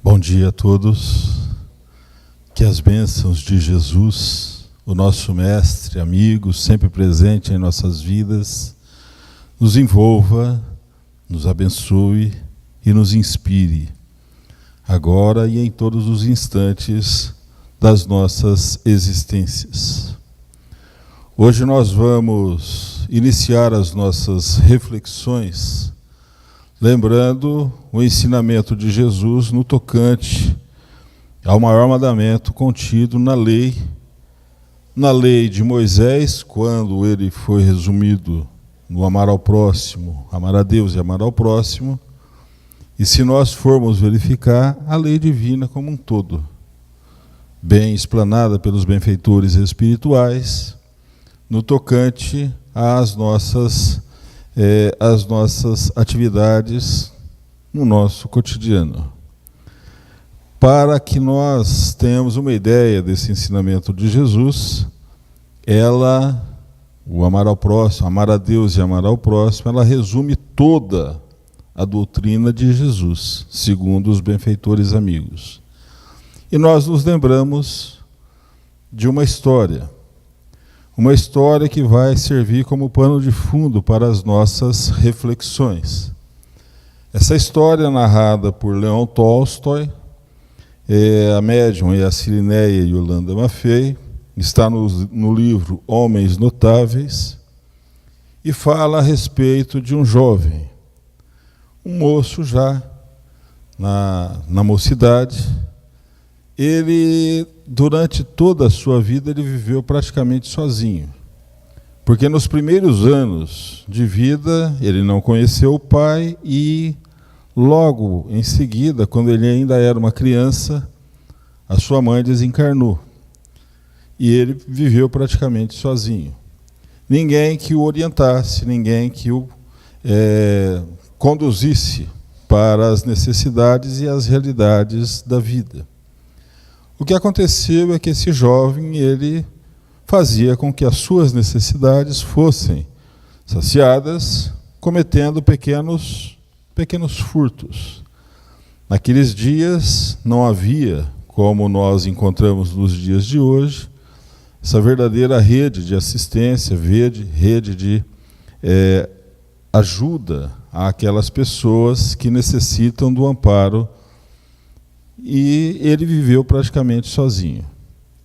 Bom dia a todos, que as bênçãos de Jesus, o nosso mestre, amigo, sempre presente em nossas vidas, nos envolva, nos abençoe e nos inspire, agora e em todos os instantes das nossas existências. Hoje nós vamos iniciar as nossas reflexões lembrando o ensinamento de Jesus no tocante ao maior mandamento contido na lei de Moisés, quando ele foi resumido no amar ao próximo, amar a Deus e amar ao próximo, e se nós formos verificar a lei divina como um todo, bem explanada pelos benfeitores espirituais, no tocante às nossas atividades no nosso cotidiano. Para que nós tenhamos uma ideia desse ensinamento de Jesus, o amar ao próximo, amar a Deus e amar ao próximo, ela resume toda a doutrina de Jesus, segundo os benfeitores amigos. E nós nos lembramos de uma história que vai servir como pano de fundo para as nossas reflexões. Essa história é narrada por Leon Tolstói, a médium é a Cirineia Yolanda Maffei, está no livro Homens Notáveis, e fala a respeito de um jovem, um moço já na mocidade. Ele, durante toda a sua vida, ele viveu praticamente sozinho. Porque nos primeiros anos de vida, ele não conheceu o pai e, logo em seguida, quando ele ainda era uma criança, a sua mãe desencarnou. E ele viveu praticamente sozinho. Ninguém que o orientasse, ninguém que o conduzisse para as necessidades e as realidades da vida. O que aconteceu é que esse jovem, ele fazia com que as suas necessidades fossem saciadas, cometendo pequenos furtos. Naqueles dias não havia, como nós encontramos nos dias de hoje, essa verdadeira rede de assistência, rede de ajuda àquelas pessoas que necessitam do amparo. E ele viveu praticamente sozinho.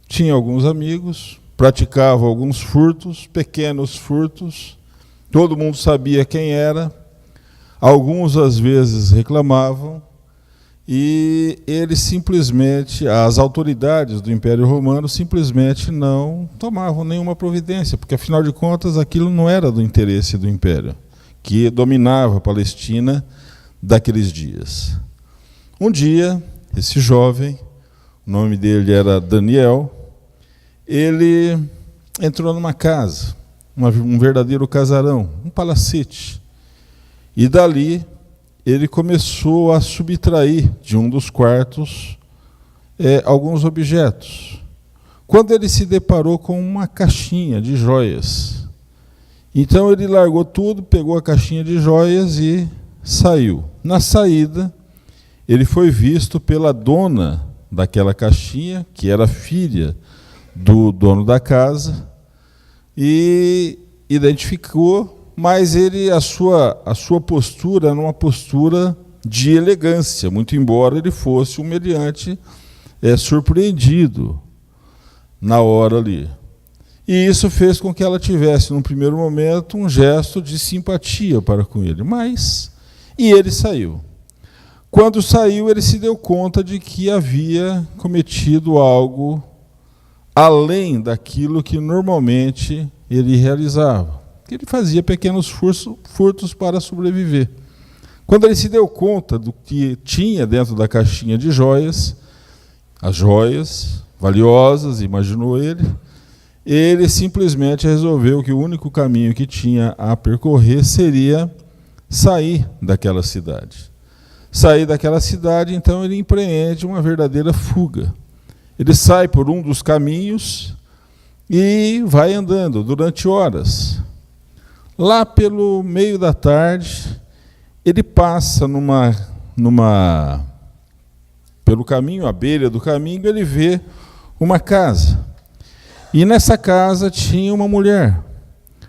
Tinha alguns amigos, praticava alguns furtos, pequenos furtos, todo mundo sabia quem era, alguns às vezes reclamavam, e ele simplesmente, as autoridades do Império Romano simplesmente não tomavam nenhuma providência, porque afinal de contas aquilo não era do interesse do Império, que dominava a Palestina daqueles dias. Um dia, esse jovem, o nome dele era Daniel, ele entrou numa casa, um verdadeiro casarão, um palacete. E dali ele começou a subtrair de um dos quartos alguns objetos. Quando ele se deparou com uma caixinha de joias. Então ele largou tudo, pegou a caixinha de joias e saiu. Na saída, ele foi visto pela dona daquela caixinha, que era filha do dono da casa, e identificou, mas a sua postura era uma postura de elegância, muito embora ele fosse um meliante surpreendido na hora ali. E isso fez com que ela tivesse, num primeiro momento, um gesto de simpatia para com ele. E ele saiu. Quando saiu, ele se deu conta de que havia cometido algo além daquilo que normalmente ele realizava. Ele fazia pequenos furtos para sobreviver. Quando ele se deu conta do que tinha dentro da caixinha de joias, as joias valiosas, imaginou ele simplesmente resolveu que o único caminho que tinha a percorrer seria sair daquela cidade. Sair daquela cidade, então ele empreende uma verdadeira fuga. Ele sai por um dos caminhos e vai andando durante horas. Lá pelo meio da tarde, ele passa numa pelo caminho, à beira do caminho, ele vê uma casa. E nessa casa tinha uma mulher.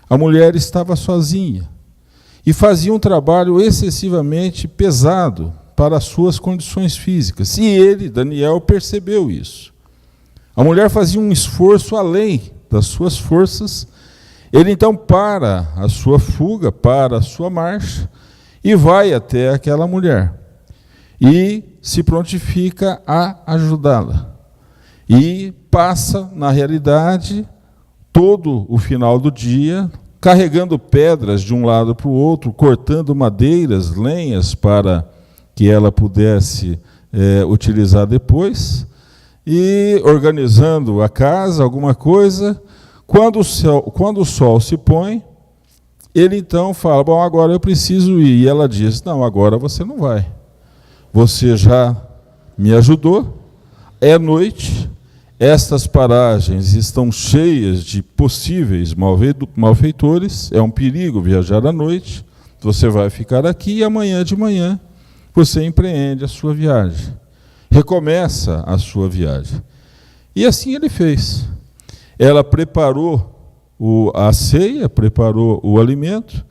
A mulher estava sozinha e fazia um trabalho excessivamente pesado para as suas condições físicas. E ele, Daniel, percebeu isso. A mulher fazia um esforço além das suas forças. Ele então para a sua fuga, para a sua marcha e vai até aquela mulher e se prontifica a ajudá-la. E passa, na realidade, todo o final do dia carregando pedras de um lado para o outro, cortando madeiras, lenhas para que ela pudesse utilizar depois, e organizando a casa, alguma coisa. Quando o sol se põe, ele então fala, bom, agora eu preciso ir. E ela diz, não, agora você não vai. Você já me ajudou, é noite, estas paragens estão cheias de possíveis malfeitores, é um perigo viajar à noite, você vai ficar aqui e amanhã de manhã você empreende a sua viagem. Recomeça a sua viagem. E assim ele fez. Ela preparou a ceia, preparou o alimento,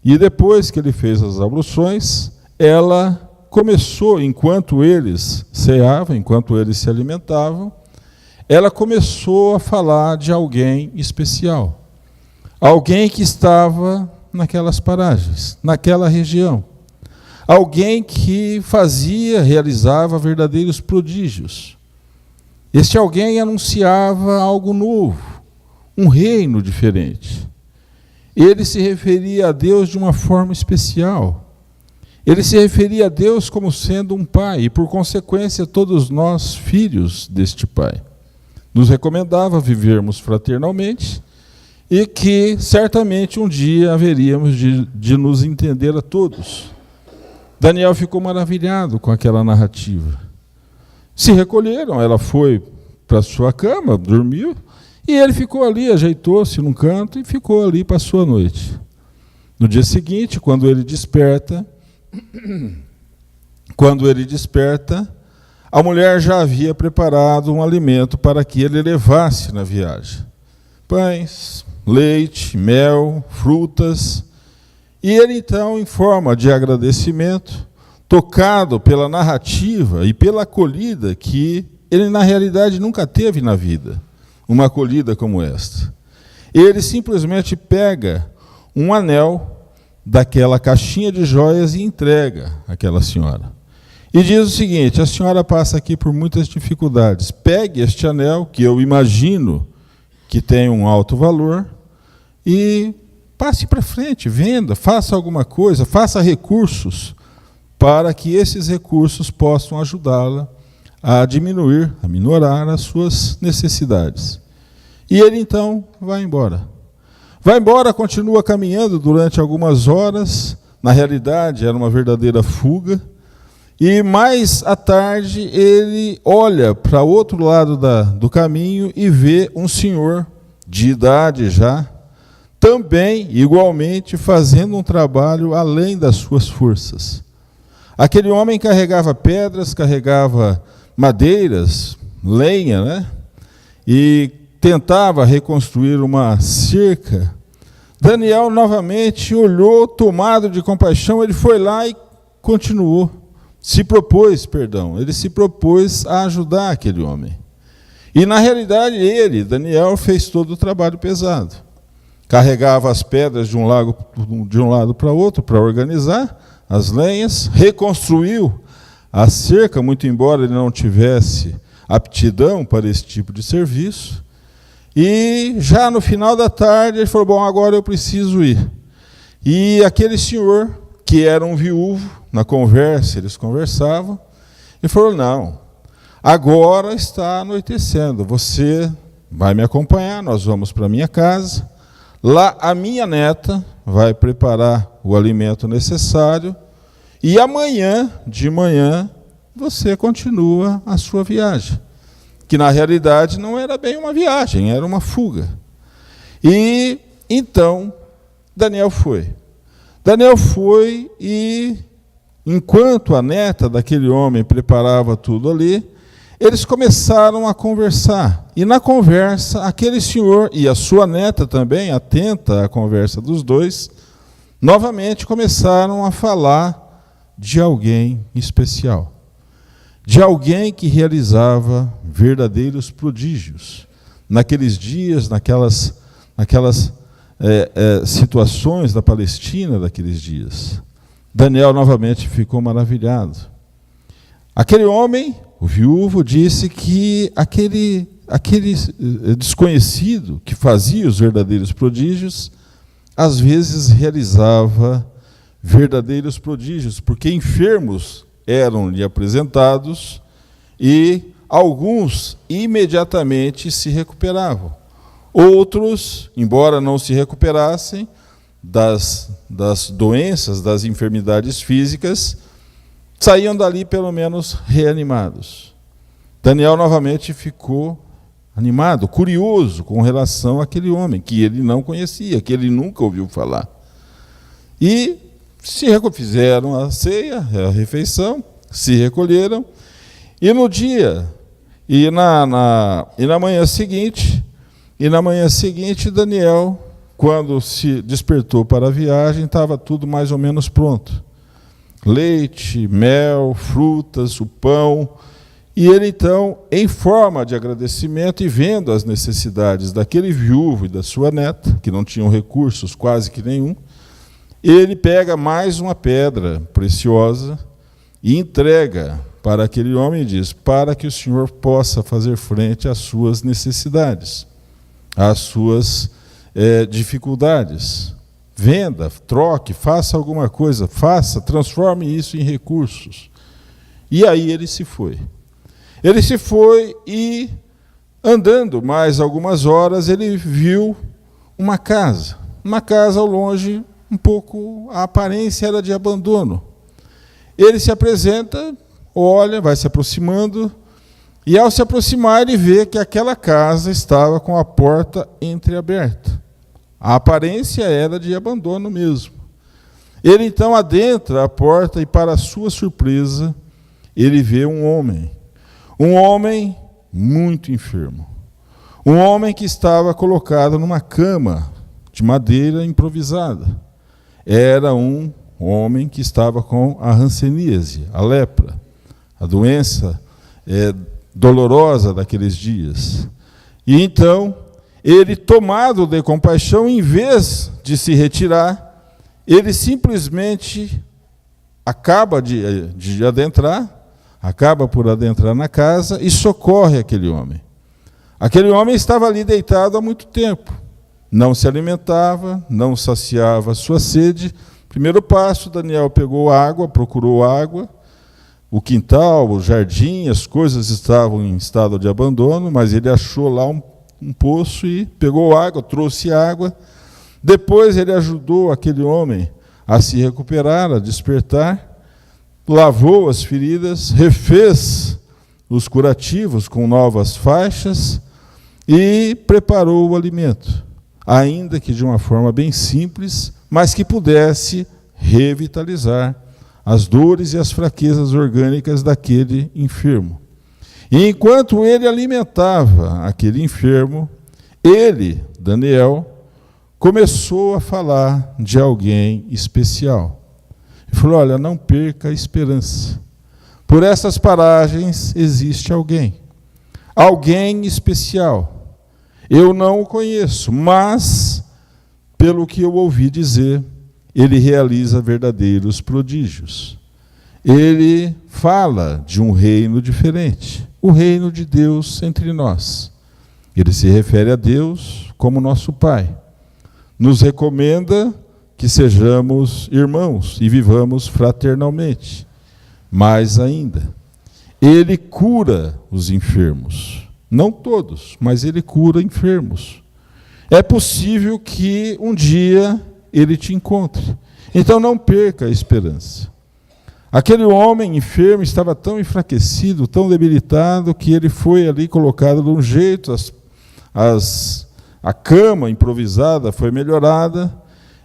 e depois que ele fez as abluções, ela começou, enquanto eles ceavam, enquanto eles se alimentavam, ela começou a falar de alguém especial. Alguém que estava naquelas paragens, naquela região. Alguém que realizava verdadeiros prodígios. Este alguém anunciava algo novo, um reino diferente. Ele se referia a Deus de uma forma especial. Ele se referia a Deus como sendo um pai, e por consequência todos nós filhos deste pai. Nos recomendava vivermos fraternalmente e que certamente um dia haveríamos de nos entender a todos. Daniel ficou maravilhado com aquela narrativa. Se recolheram, ela foi para sua cama, dormiu, e ele ficou ali, ajeitou-se num canto e ficou ali, passou a noite. No dia seguinte, quando ele desperta, a mulher já havia preparado um alimento para que ele levasse na viagem. Pães, leite, mel, frutas. E ele então, em forma de agradecimento, tocado pela narrativa e pela acolhida que ele na realidade nunca teve na vida, uma acolhida como esta. Ele simplesmente pega um anel daquela caixinha de joias e entrega àquela senhora. E diz o seguinte, a senhora passa aqui por muitas dificuldades, pegue este anel, que eu imagino que tem um alto valor, e passe para frente, venda, faça alguma coisa, faça recursos, para que esses recursos possam ajudá-la a diminuir, a minorar as suas necessidades. E ele então vai embora. Vai embora, continua caminhando durante algumas horas, na realidade era uma verdadeira fuga, e mais à tarde ele olha para o outro lado do caminho e vê um senhor de idade já, também, igualmente, fazendo um trabalho além das suas forças. Aquele homem carregava pedras, carregava madeiras, lenha, né? E tentava reconstruir uma cerca. Daniel novamente olhou, tomado de compaixão, ele foi lá e continuou. Ele se propôs a ajudar aquele homem. E, na realidade, Daniel, fez todo o trabalho pesado. Carregava as pedras de um lado para outro para organizar as lenhas, reconstruiu a cerca, muito embora ele não tivesse aptidão para esse tipo de serviço. E já no final da tarde ele falou, bom, agora eu preciso ir. E aquele senhor, que era um viúvo, na conversa, eles conversavam, ele falou, não, agora está anoitecendo, você vai me acompanhar, nós vamos para a minha casa, lá a minha neta vai preparar o alimento necessário, e amanhã, de manhã, você continua a sua viagem. Que na realidade não era bem uma viagem, era uma fuga. E então Daniel foi. Daniel foi e enquanto a neta daquele homem preparava tudo ali, eles começaram a conversar. E na conversa, aquele senhor e a sua neta também, atenta à conversa dos dois, novamente começaram a falar de alguém especial. De alguém que realizava verdadeiros prodígios. Naqueles dias, naquelas situações da Palestina daqueles dias. Daniel novamente ficou maravilhado. Aquele homem, o viúvo, disse que aquele desconhecido que fazia os verdadeiros prodígios, às vezes realizava verdadeiros prodígios, porque enfermos eram-lhe apresentados e alguns imediatamente se recuperavam. Outros, embora não se recuperassem das doenças, das enfermidades físicas, saíam dali pelo menos reanimados. Daniel novamente ficou animado, curioso com relação àquele homem, que ele não conhecia, que ele nunca ouviu falar. E fizeram a ceia, a refeição, se recolheram, e no dia, e na manhã seguinte, Daniel, quando se despertou para a viagem, estava tudo mais ou menos pronto. Leite, mel, frutas, o pão. E ele, então, em forma de agradecimento e vendo as necessidades daquele viúvo e da sua neta, que não tinham recursos quase que nenhum, ele pega mais uma pedra preciosa e entrega para aquele homem e diz: para que o senhor possa fazer frente às suas necessidades, às suas dificuldades. Venda, troque, faça alguma coisa, transforme isso em recursos. E aí ele se foi. Ele se foi e, andando mais algumas horas, ele viu uma casa ao longe, um pouco, a aparência era de abandono. Ele se apresenta, olha, vai se aproximando, e ao se aproximar ele vê que aquela casa estava com a porta entreaberta. A aparência era de abandono mesmo. Ele então adentra a porta e, para sua surpresa, ele vê um homem muito enfermo. Um homem que estava colocado numa cama de madeira improvisada. Era um homem que estava com a hanseníase, a lepra, a doença dolorosa daqueles dias. E então, ele, tomado de compaixão, em vez de se retirar, ele simplesmente acaba por adentrar na casa e socorre aquele homem. Aquele homem estava ali deitado há muito tempo. Não se alimentava, não saciava a sua sede. Primeiro passo, Daniel pegou água, procurou água. O quintal, o jardim, as coisas estavam em estado de abandono, mas ele achou lá um poço e pegou água, trouxe água. Depois ele ajudou aquele homem a se recuperar, a despertar, lavou as feridas, refez os curativos com novas faixas e preparou o alimento, ainda que de uma forma bem simples, mas que pudesse revitalizar as dores e as fraquezas orgânicas daquele enfermo. E enquanto ele alimentava aquele enfermo, ele, Daniel, começou a falar de alguém especial. Ele falou: olha, não perca a esperança. Por essas paragens existe alguém especial. Eu não o conheço, mas, pelo que eu ouvi dizer, ele realiza verdadeiros prodígios. Ele fala de um reino diferente, o reino de Deus entre nós. Ele se refere a Deus como nosso Pai. Nos recomenda que sejamos irmãos e vivamos fraternalmente. Mais ainda, ele cura os enfermos. Não todos, mas ele cura enfermos. É possível que um dia ele te encontre. Então não perca a esperança. Aquele homem enfermo estava tão enfraquecido, tão debilitado, que ele foi ali colocado de um jeito, a cama improvisada foi melhorada,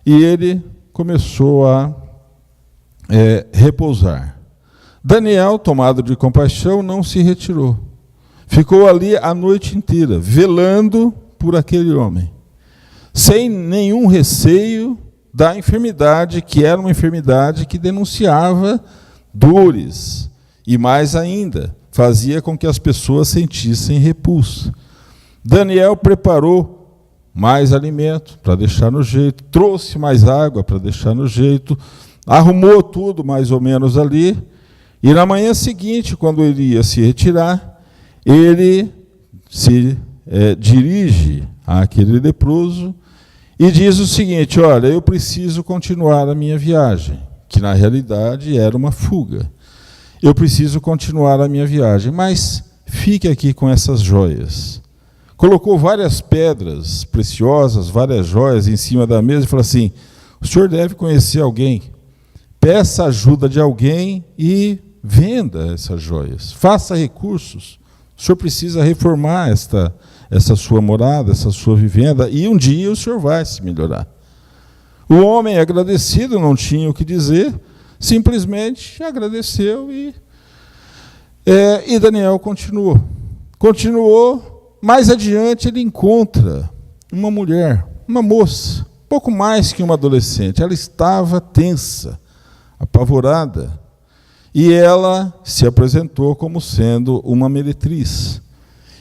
e ele começou a repousar. Daniel, tomado de compaixão, não se retirou. Ficou ali a noite inteira, velando por aquele homem, sem nenhum receio da enfermidade, que era uma enfermidade que denunciava dores, e mais ainda, fazia com que as pessoas sentissem repulsa. Daniel preparou mais alimento para deixar no jeito, trouxe mais água para deixar no jeito, arrumou tudo mais ou menos ali, e na manhã seguinte, quando ele ia se retirar, ele se dirige àquele leproso e diz o seguinte: olha, eu preciso continuar a minha viagem, que na realidade era uma fuga. Eu preciso continuar a minha viagem, mas fique aqui com essas joias. Colocou várias pedras preciosas, várias joias em cima da mesa e falou assim: o senhor deve conhecer alguém, peça ajuda de alguém e venda essas joias, faça recursos. O senhor precisa reformar essa sua morada, essa sua vivenda, e um dia o senhor vai se melhorar. O homem, agradecido, não tinha o que dizer, simplesmente agradeceu e Daniel continuou. Mais adiante ele encontra uma mulher, uma moça, pouco mais que uma adolescente. Ela estava tensa, apavorada, e ela se apresentou como sendo uma meretriz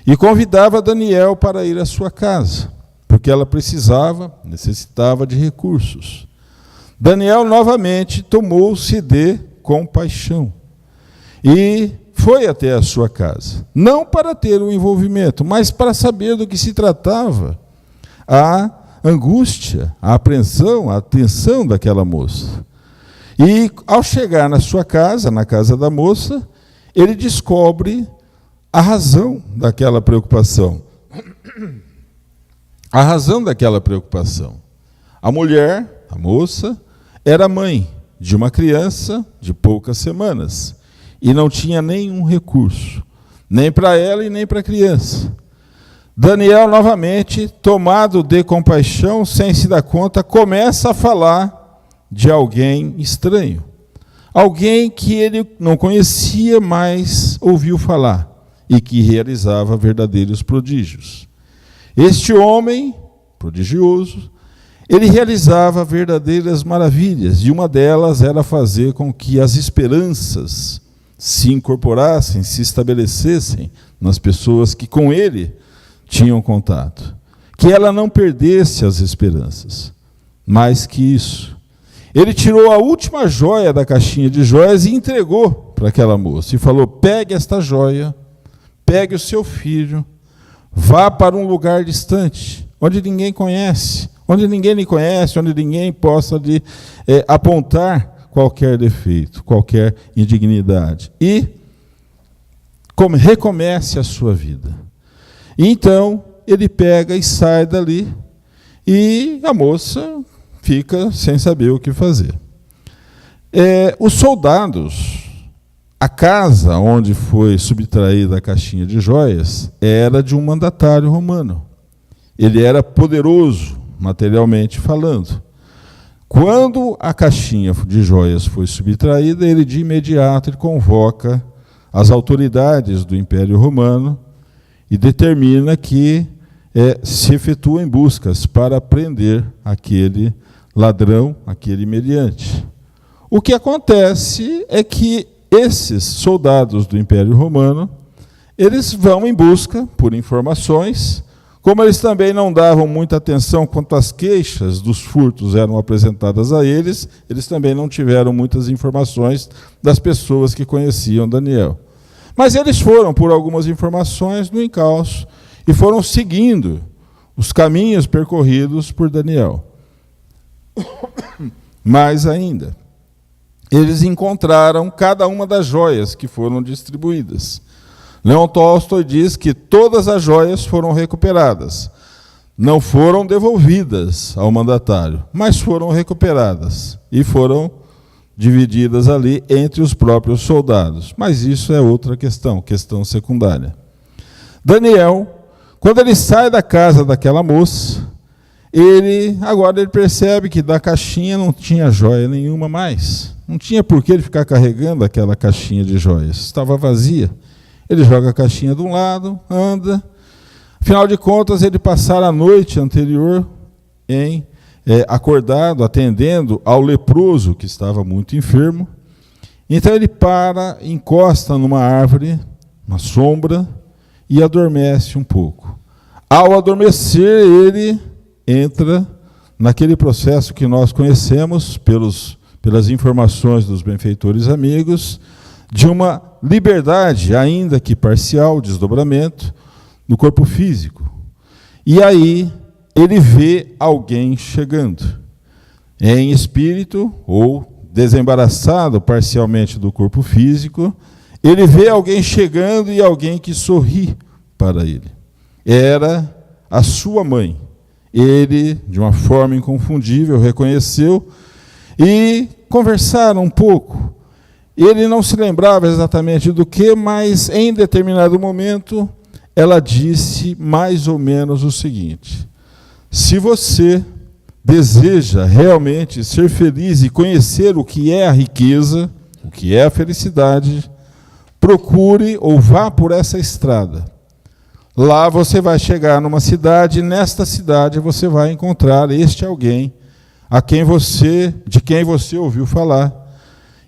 e convidava Daniel para ir à sua casa, porque ela necessitava de recursos. Daniel novamente tomou-se de compaixão e foi até a sua casa, não para ter um envolvimento, mas para saber do que se tratava a angústia, a apreensão, a atenção daquela moça. E, ao chegar na sua casa, na casa da moça, ele descobre a razão daquela preocupação. A razão daquela preocupação. A mulher, a moça, era mãe de uma criança de poucas semanas e não tinha nenhum recurso, nem para ela e nem para a criança. Daniel, novamente, tomado de compaixão, sem se dar conta, começa a falar de alguém estranho, alguém que ele não conhecia, mas ouviu falar e que realizava verdadeiros prodígios. Este homem prodigioso, ele realizava verdadeiras maravilhas, e uma delas era fazer com que as esperanças se incorporassem, se estabelecessem nas pessoas que com ele tinham contato, que ela não perdesse as esperanças. Mais que isso, ele tirou a última joia da caixinha de joias e entregou para aquela moça. E falou: pegue esta joia, pegue o seu filho, vá para um lugar distante, onde ninguém conhece, onde ninguém lhe conhece, onde ninguém possa lhe apontar qualquer defeito, qualquer indignidade. E recomece a sua vida. E então, ele pega e sai dali, e a moça fica sem saber o que fazer. Os soldados, a casa onde foi subtraída a caixinha de joias, era de um mandatário romano. Ele era poderoso, materialmente falando. Quando a caixinha de joias foi subtraída, ele de imediato convoca as autoridades do Império Romano e determina que se efetuem buscas para prender aquele ladrão, aquele meliante. O que acontece é que esses soldados do Império Romano, eles vão em busca por informações. Como eles também não davam muita atenção quanto às queixas dos furtos eram apresentadas a eles, eles também não tiveram muitas informações das pessoas que conheciam Daniel. Mas eles foram por algumas informações no encalço e foram seguindo os caminhos percorridos por Daniel. Mais ainda, eles encontraram cada uma das joias que foram distribuídas. Leon Tolstói diz que todas as joias foram recuperadas. Não foram devolvidas ao mandatário, mas foram recuperadas e foram divididas ali entre os próprios soldados. Mas isso é outra questão secundária. Daniel, quando ele sai da casa daquela moça, Agora ele percebe que da caixinha não tinha joia nenhuma mais. Não tinha por que ele ficar carregando aquela caixinha de joias. Estava vazia. Ele joga a caixinha de um lado, anda. Afinal de contas, ele passara a noite anterior acordado, atendendo ao leproso que estava muito enfermo. Então ele encosta numa árvore, na sombra, e adormece um pouco. Ao adormecer, ele entra naquele processo que nós conhecemos pelas informações dos benfeitores amigos, de uma liberdade, ainda que parcial, desdobramento, no corpo físico. E aí ele vê alguém chegando, em espírito, ou desembaraçado parcialmente do corpo físico, ele vê alguém chegando e alguém que sorri para ele. Era a sua mãe. Ele, de uma forma inconfundível, reconheceu e conversaram um pouco. Ele não se lembrava exatamente do que, mas em determinado momento ela disse mais ou menos o seguinte: se você deseja realmente ser feliz e conhecer o que é a riqueza, o que é a felicidade, procure ou vá por essa estrada. Lá você vai chegar numa cidade, e nesta cidade você vai encontrar este alguém de quem você ouviu falar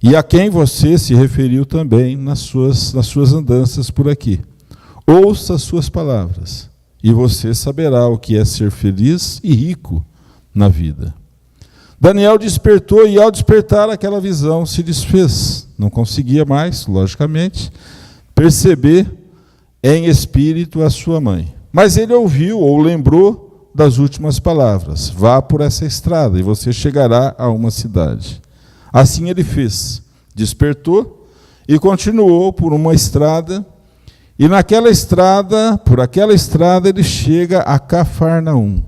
e a quem você se referiu também nas suas andanças por aqui. Ouça as suas palavras e você saberá o que é ser feliz e rico na vida. Daniel despertou e, ao despertar, aquela visão se desfez. Não conseguia mais, logicamente, perceber em espírito a sua mãe. Mas ele ouviu ou lembrou das últimas palavras: vá por essa estrada e você chegará a uma cidade. Assim ele fez. Despertou e continuou por uma estrada. E por aquela estrada, ele chega a Cafarnaum.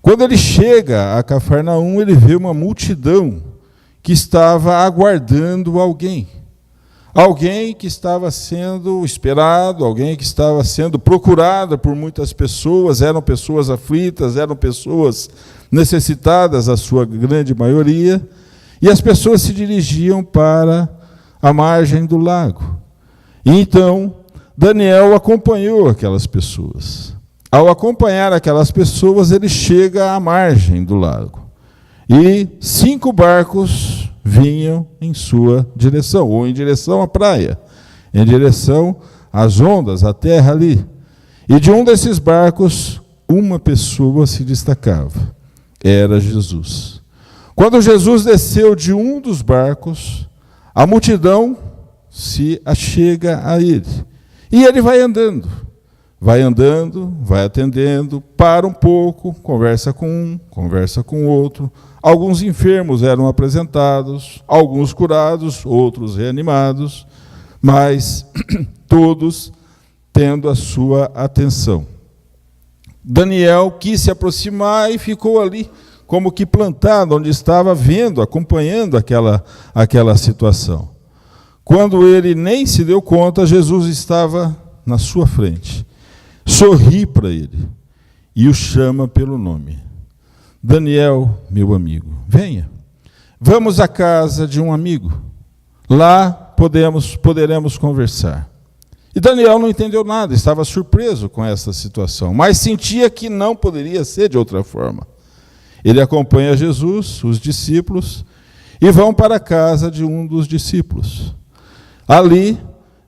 Quando ele chega a Cafarnaum, ele vê uma multidão que estava aguardando alguém. Alguém que estava sendo esperado, alguém que estava sendo procurado por muitas pessoas. Eram pessoas aflitas, eram pessoas necessitadas, a sua grande maioria. E as pessoas se dirigiam para a margem do lago. E então Daniel acompanhou aquelas pessoas. Ao acompanhar aquelas pessoas, ele chega à margem do lago. E 5 barcos vinham em sua direção, ou em direção à praia, em direção às ondas, à terra ali. E de um desses barcos, uma pessoa se destacava. Era Jesus. Quando Jesus desceu de um dos barcos, a multidão se achega a ele. E ele vai andando, vai atendendo, para um pouco, conversa com um, conversa com outro. Alguns enfermos eram apresentados, alguns curados, outros reanimados, mas todos tendo a sua atenção. Daniel quis se aproximar e ficou ali, como que plantado, onde estava vendo, acompanhando aquela situação. Quando ele nem se deu conta, Jesus estava na sua frente. Sorri para ele e o chama pelo nome. Daniel, meu amigo, venha. Vamos à casa de um amigo. Lá poderemos conversar. E Daniel não entendeu nada, estava surpreso com essa situação, mas sentia que não poderia ser de outra forma. Ele acompanha Jesus, os discípulos, e vão para a casa de um dos discípulos. Ali,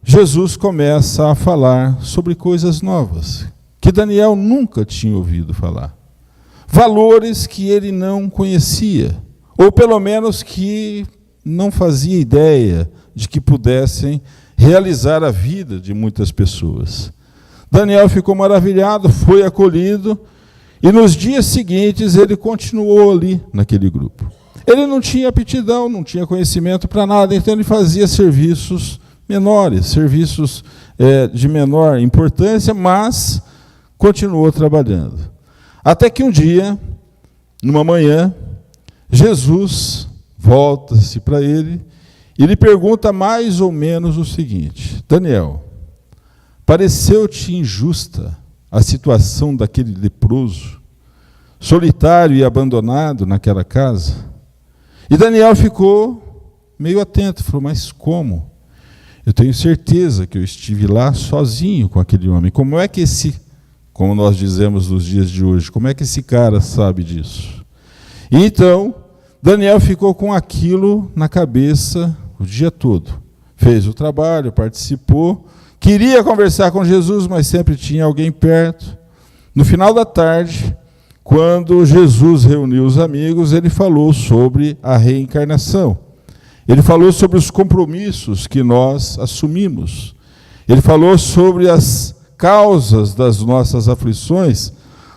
Jesus começa a falar sobre coisas novas, que Daniel nunca tinha ouvido falar. Valores que ele não conhecia, ou pelo menos que não fazia ideia de que pudessem realizar a vida de muitas pessoas. Daniel ficou maravilhado, foi acolhido, e nos dias seguintes ele continuou ali naquele grupo. Ele não tinha aptidão, não tinha conhecimento para nada, então ele fazia serviços menores, serviços de menor importância, mas continuou trabalhando. Até que um dia, numa manhã, Jesus volta-se para ele e lhe pergunta mais ou menos o seguinte: Daniel, pareceu-te injusta a situação daquele leproso? solitário e abandonado naquela casa. E Daniel ficou meio atento, falou, mas como? Eu tenho certeza que eu estive lá sozinho com aquele homem. Como é que como nós dizemos nos dias de hoje, como é que esse cara sabe disso? E então, Daniel ficou com aquilo na cabeça o dia todo. Fez o trabalho, participou, queria conversar com Jesus, mas sempre tinha alguém perto. No final da tarde, quando Jesus reuniu os amigos, ele falou sobre a reencarnação. Ele falou sobre os compromissos que nós assumimos. Ele falou sobre as causas das nossas aflições,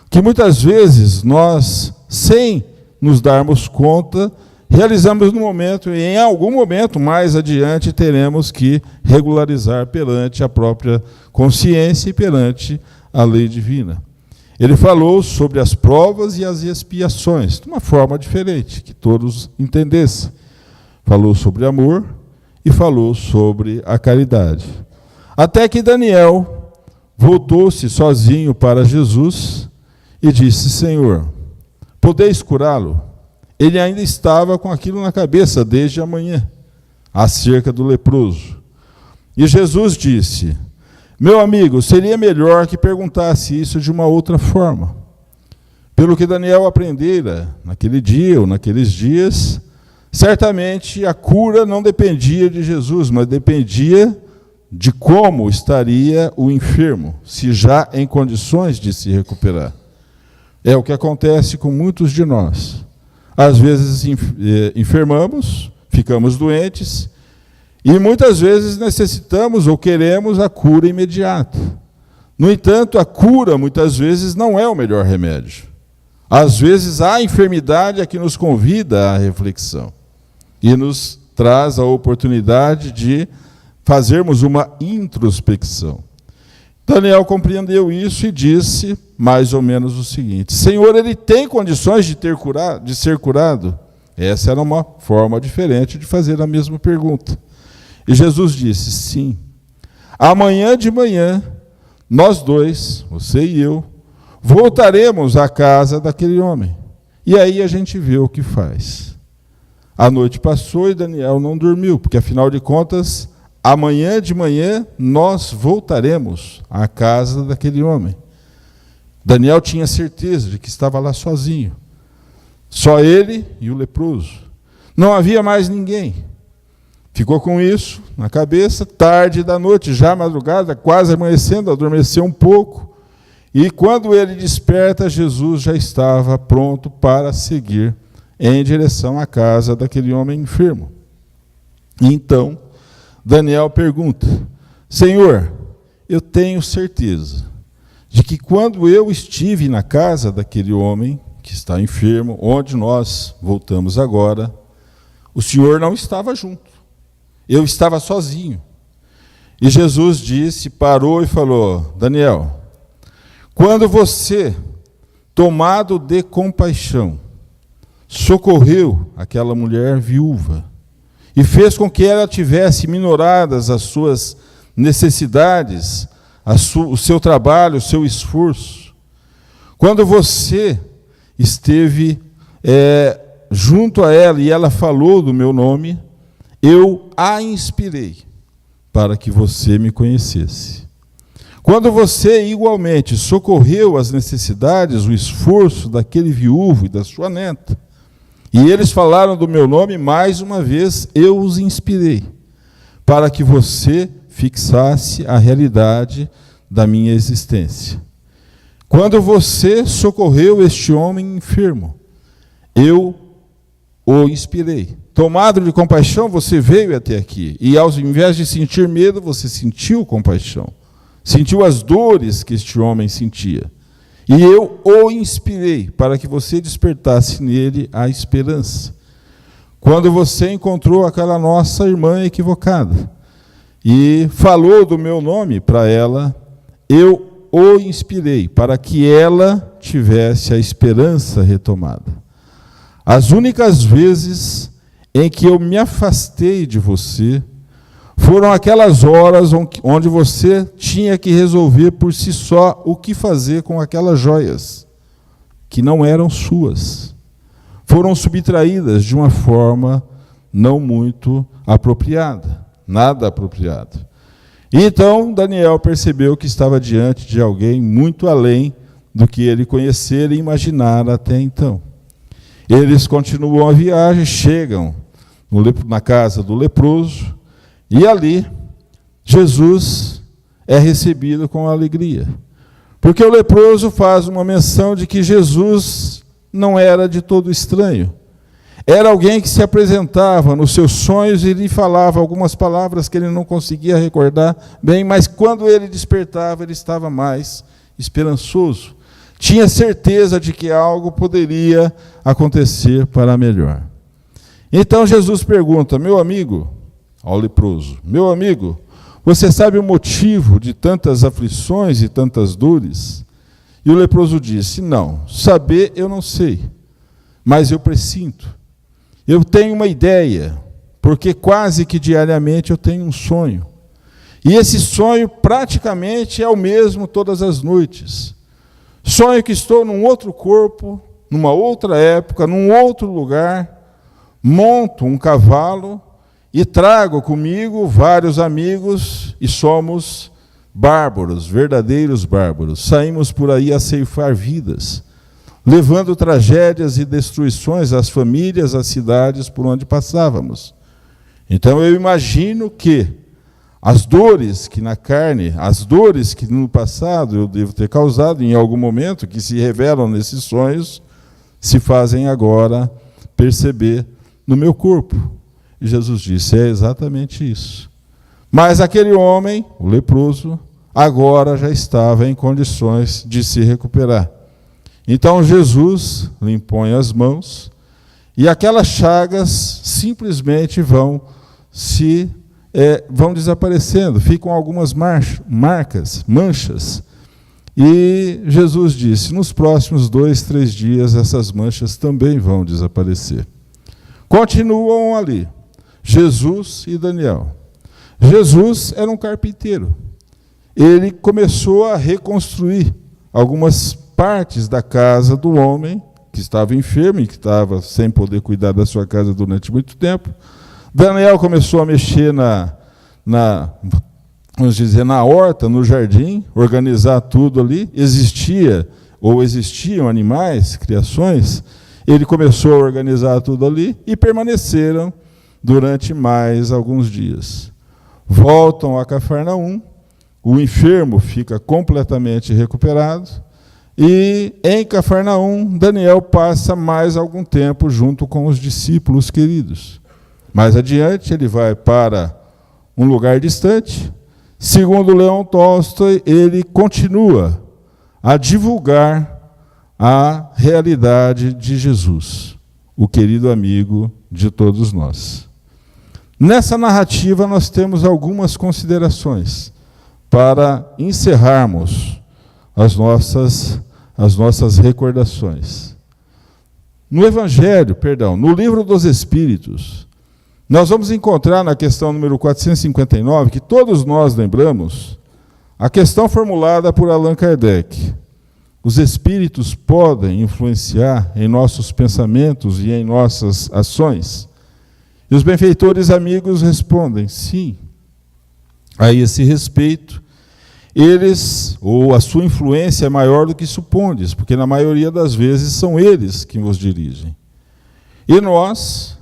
que muitas vezes nós, sem nos darmos conta, realizamos no momento, e em algum momento mais adiante teremos que regularizar perante a própria consciência e perante a lei divina. Ele falou sobre as provas e as expiações, de uma forma diferente, que todos entendessem. Falou sobre amor e falou sobre a caridade. Até que Daniel voltou-se sozinho para Jesus e disse, Senhor, podeis curá-lo? Ele ainda estava com aquilo na cabeça desde a manhã, acerca do leproso. E Jesus disse, meu amigo, seria melhor que perguntasse isso de uma outra forma. Pelo que Daniel aprendera naquele dia ou naqueles dias, certamente a cura não dependia de Jesus, mas dependia de como estaria o enfermo, se já em condições de se recuperar. É o que acontece com muitos de nós. Às vezes enfermamos, ficamos doentes, e muitas vezes necessitamos ou queremos a cura imediata. No entanto, a cura muitas vezes não é o melhor remédio. Às vezes a enfermidade é que nos convida à reflexão e nos traz a oportunidade de fazermos uma introspecção. Daniel compreendeu isso e disse mais ou menos o seguinte, Senhor, ele tem condições de ser curado? Essa era uma forma diferente de fazer a mesma pergunta. E Jesus disse, sim. Amanhã de manhã, nós dois, você e eu, voltaremos à casa daquele homem. E aí a gente vê o que faz. A noite passou e Daniel não dormiu, porque afinal de contas, amanhã de manhã nós voltaremos à casa daquele homem. Daniel tinha certeza de que estava lá sozinho. Só ele e o leproso. Não havia mais ninguém. Ficou com isso na cabeça, tarde da noite, já madrugada, quase amanhecendo, adormeceu um pouco. E quando ele desperta, Jesus já estava pronto para seguir em direção à casa daquele homem enfermo. Então, Daniel pergunta, Senhor, eu tenho certeza de que quando eu estive na casa daquele homem que está enfermo, onde nós voltamos agora, o Senhor não estava junto. Eu estava sozinho. E Jesus disse, parou e falou, Daniel, quando você, tomado de compaixão, socorreu aquela mulher viúva e fez com que ela tivesse minoradas as suas necessidades, o seu trabalho, o seu esforço, quando você esteve junto a ela e ela falou do meu nome, eu a inspirei para que você me conhecesse. Quando você igualmente socorreu as necessidades, o esforço daquele viúvo e da sua neta, e eles falaram do meu nome, mais uma vez eu os inspirei, para que você fixasse a realidade da minha existência. Quando você socorreu este homem enfermo, eu o inspirei. Tomado de compaixão, você veio até aqui. E ao invés de sentir medo, você sentiu compaixão. Sentiu as dores que este homem sentia. E eu o inspirei para que você despertasse nele a esperança. Quando você encontrou aquela nossa irmã equivocada e falou do meu nome para ela, eu o inspirei para que ela tivesse a esperança retomada. As únicas vezes em que eu me afastei de você foram aquelas horas onde você tinha que resolver por si só o que fazer com aquelas joias. que não eram suas. Foram subtraídas de uma forma não muito apropriada, nada apropriada. Então, Daniel percebeu que estava diante de alguém muito além do que ele conhecera e imaginara até então. Eles continuam a viagem, chegam na casa do leproso, e ali Jesus é recebido com alegria. Porque o leproso faz uma menção de que Jesus não era de todo estranho. Era alguém que se apresentava nos seus sonhos e lhe falava algumas palavras que ele não conseguia recordar bem, mas quando ele despertava, ele estava mais esperançoso. Tinha certeza de que algo poderia acontecer para melhor. Então Jesus pergunta: meu amigo, ao leproso, meu amigo, você sabe o motivo de tantas aflições e tantas dores? E o leproso disse: não, saber eu não sei, mas eu pressinto. Eu tenho uma ideia, porque quase que diariamente eu tenho um sonho. E esse sonho praticamente é o mesmo todas as noites. Sonho que estou num outro corpo, numa outra época, num outro lugar, monto um cavalo e trago comigo vários amigos e somos bárbaros, verdadeiros bárbaros. Saímos por aí a ceifar vidas, levando tragédias e destruições às famílias, às cidades por onde passávamos. Então eu imagino que as dores que na carne, as dores que no passado eu devo ter causado em algum momento, que se revelam nesses sonhos, se fazem agora perceber no meu corpo. E Jesus disse: é exatamente isso. Mas aquele homem, o leproso, agora já estava em condições de se recuperar. Então Jesus lhe impõe as mãos e aquelas chagas simplesmente vão desaparecendo, ficam algumas marcas, manchas. E Jesus disse: nos próximos 2, 3 dias essas manchas também vão desaparecer. Continuam ali, Jesus e Daniel. Jesus era um carpinteiro. Ele começou a reconstruir algumas partes da casa do homem que estava enfermo e que estava sem poder cuidar da sua casa durante muito tempo. Daniel começou a mexer vamos dizer, na horta, no jardim, organizar tudo ali. Existiam animais, criações. Ele começou a organizar tudo ali e permaneceram durante mais alguns dias. Voltam a Cafarnaum, o enfermo fica completamente recuperado, e em Cafarnaum, Daniel passa mais algum tempo junto com os discípulos queridos. Mais adiante, ele vai para um lugar distante. Segundo Leon Tolstói, ele continua a divulgar a realidade de Jesus, o querido amigo de todos nós. Nessa narrativa, nós temos algumas considerações para encerrarmos as nossas recordações. No livro dos Espíritos, nós vamos encontrar na questão número 459, que todos nós lembramos, a questão formulada por Allan Kardec. Os espíritos podem influenciar em nossos pensamentos e em nossas ações? E os benfeitores amigos respondem: sim. A esse respeito, a sua influência é maior do que supondes, porque na maioria das vezes são eles que vos dirigem. E nós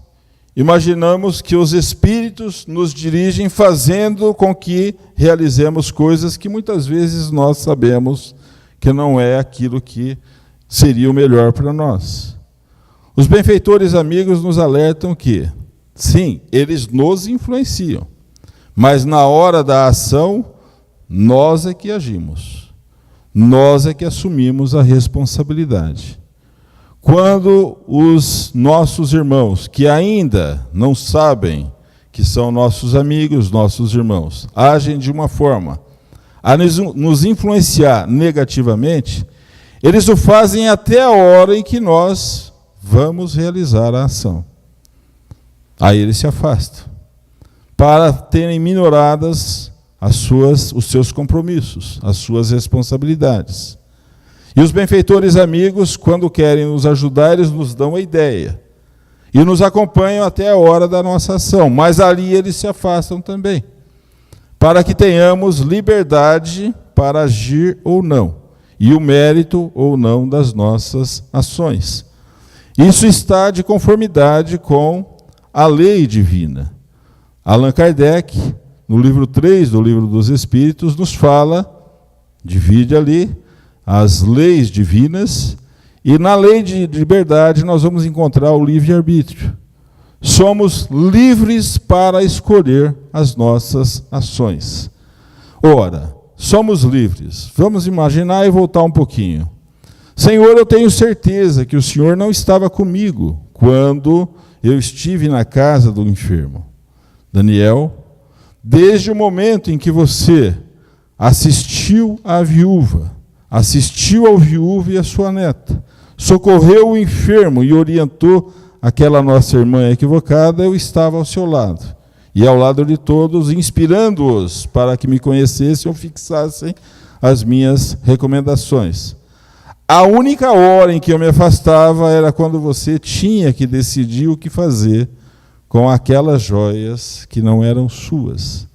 imaginamos que os espíritos nos dirigem fazendo com que realizemos coisas que muitas vezes nós sabemos que não é aquilo que seria o melhor para nós. Os benfeitores amigos nos alertam que, sim, eles nos influenciam, mas na hora da ação, nós é que agimos, nós é que assumimos a responsabilidade. Quando os nossos irmãos, que ainda não sabem que são nossos amigos, nossos irmãos, agem de uma forma a nos influenciar negativamente, eles o fazem até a hora em que nós vamos realizar a ação. Aí eles se afastam, para terem minoradas os seus compromissos, as suas responsabilidades. E os benfeitores amigos, quando querem nos ajudar, eles nos dão a ideia. E nos acompanham até a hora da nossa ação. Mas ali eles se afastam também. Para que tenhamos liberdade para agir ou não. E o mérito ou não das nossas ações. Isso está de conformidade com a lei divina. Allan Kardec, no livro 3 do Livro dos Espíritos, nos fala, divide ali, as leis divinas, e na lei de liberdade nós vamos encontrar o livre-arbítrio. Somos livres para escolher as nossas ações. Ora, somos livres. Vamos imaginar e voltar um pouquinho. Senhor, eu tenho certeza que o Senhor não estava comigo quando eu estive na casa do enfermo. Daniel, desde o momento em que você assistiu à viúva, assistiu ao viúvo e à sua neta, socorreu o enfermo e orientou aquela nossa irmã equivocada, eu estava ao seu lado. E ao lado de todos, inspirando-os para que me conhecessem ou fixassem as minhas recomendações. A única hora em que eu me afastava era quando você tinha que decidir o que fazer com aquelas joias que não eram suas.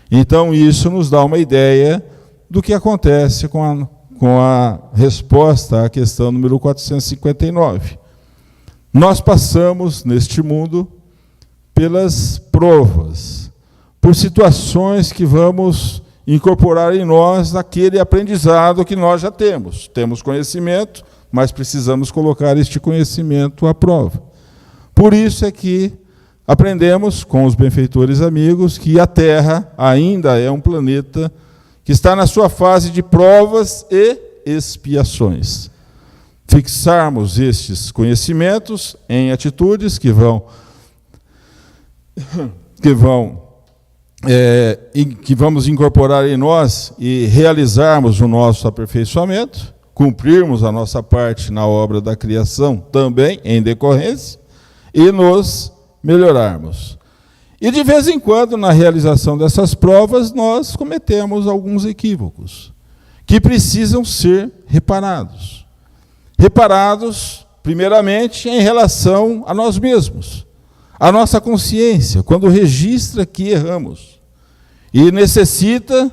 Então isso nos dá uma ideia do que acontece com a resposta à questão número 459. Nós passamos neste mundo pelas provas, por situações que vamos incorporar em nós aquele aprendizado que nós já temos. Temos conhecimento, mas precisamos colocar este conhecimento à prova. Por isso é que aprendemos com os benfeitores amigos que a Terra ainda é um planeta que está na sua fase de provas e expiações. Fixarmos estes conhecimentos em atitudes que vamos incorporar em nós e realizarmos o nosso aperfeiçoamento, cumprirmos a nossa parte na obra da criação também em decorrência e nos melhorarmos. E de vez em quando, na realização dessas provas, nós cometemos alguns equívocos que precisam ser reparados. Reparados, primeiramente, em relação a nós mesmos. A nossa consciência, quando registra que erramos. E necessita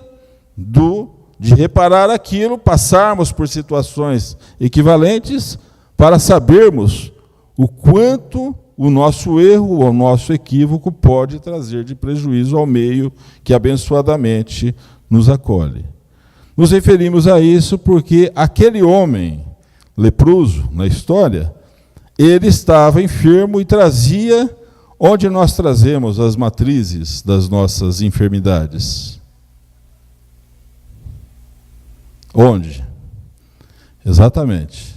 de reparar aquilo, passarmos por situações equivalentes para sabermos o quanto o nosso erro ou o nosso equívoco pode trazer de prejuízo ao meio que abençoadamente nos acolhe. Nos referimos a isso porque aquele homem leproso na história, ele estava enfermo e trazia onde nós trazemos as matrizes das nossas enfermidades. Onde? Exatamente.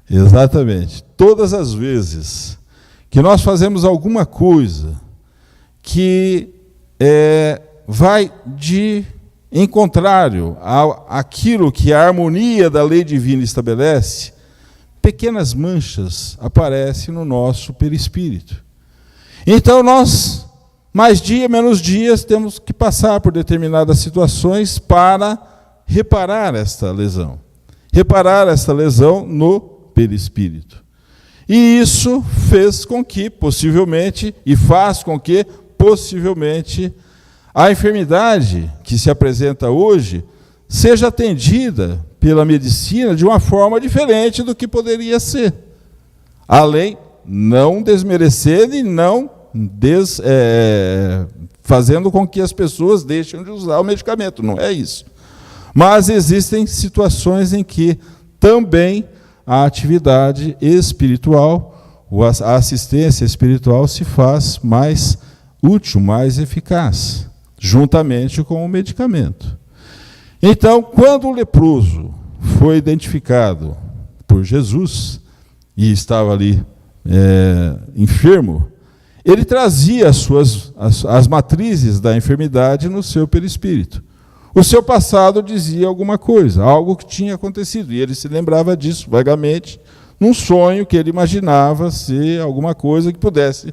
Exatamente. Todas as vezes que nós fazemos alguma coisa que vai em contrário àquilo que a harmonia da lei divina estabelece, pequenas manchas aparecem no nosso perispírito. Então nós, mais dia, menos dias, temos que passar por determinadas situações para reparar esta lesão. Reparar esta lesão no perispírito. E isso fez com que, possivelmente, e faz com que, possivelmente, a enfermidade que se apresenta hoje seja atendida pela medicina de uma forma diferente do que poderia ser. Além, não desmerecendo e não fazendo com que as pessoas deixem de usar o medicamento, não é isso. Mas existem situações em que também a atividade espiritual, a assistência espiritual se faz mais útil, mais eficaz, juntamente com o medicamento. Então, quando o leproso foi identificado por Jesus e estava ali enfermo, ele trazia as matrizes da enfermidade no seu perispírito. O seu passado dizia alguma coisa, algo que tinha acontecido, e ele se lembrava disso vagamente, num sonho que ele imaginava ser alguma coisa que pudesse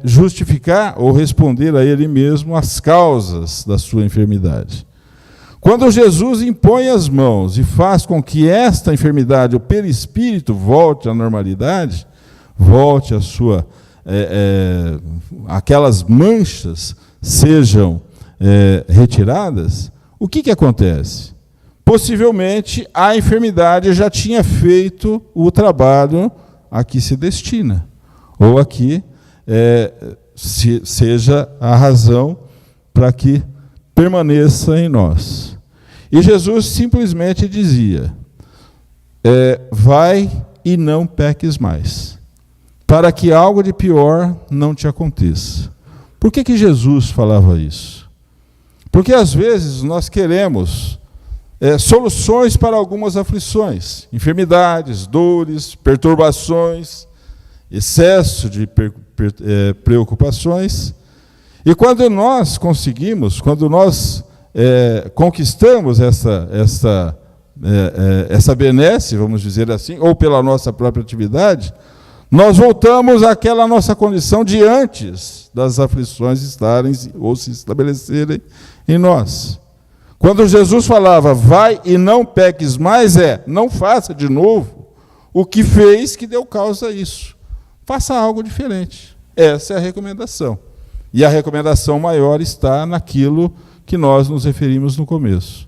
justificar ou responder a ele mesmo as causas da sua enfermidade. Quando Jesus impõe as mãos e faz com que esta enfermidade, o perispírito, volte à normalidade, volte à sua... aquelas manchas sejam retiradas, o que acontece? Possivelmente a enfermidade já tinha feito o trabalho a que se destina, ou aqui seja a razão para que permaneça em nós. E Jesus simplesmente dizia, vai e não peques mais, para que algo de pior não te aconteça. Por que Jesus falava isso? Porque às vezes nós queremos soluções para algumas aflições, enfermidades, dores, perturbações, excesso de preocupações. E quando nós conseguimos, quando nós conquistamos essa benesse, vamos dizer assim, ou pela nossa própria atividade, nós voltamos àquela nossa condição de antes das aflições estarem ou se estabelecerem em nós. Quando Jesus falava, vai e não peques mais, não faça de novo o que fez que deu causa a isso. Faça algo diferente. Essa é a recomendação. E a recomendação maior está naquilo que nós nos referimos no começo.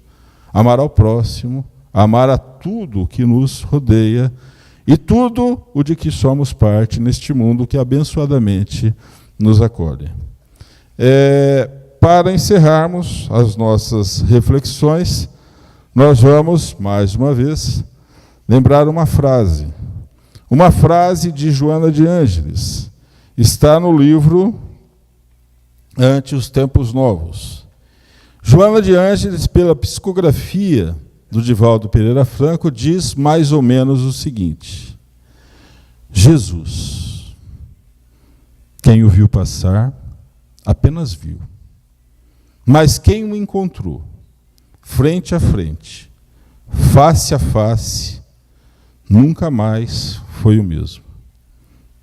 Amar ao próximo, amar a tudo que nos rodeia e tudo o de que somos parte neste mundo que abençoadamente nos acolhe. Para encerrarmos as nossas reflexões, nós vamos, mais uma vez, lembrar uma frase de Joana de Ângeles. Está no livro Ante os Tempos Novos. Joana de Ângeles, pela psicografia do Divaldo Pereira Franco, diz mais ou menos o seguinte: Jesus, quem o viu passar, apenas viu. Mas quem o encontrou, frente a frente, face a face, nunca mais foi o mesmo.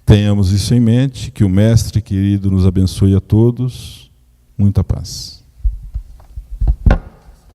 Tenhamos isso em mente, que o Mestre querido nos abençoe a todos. Muita paz.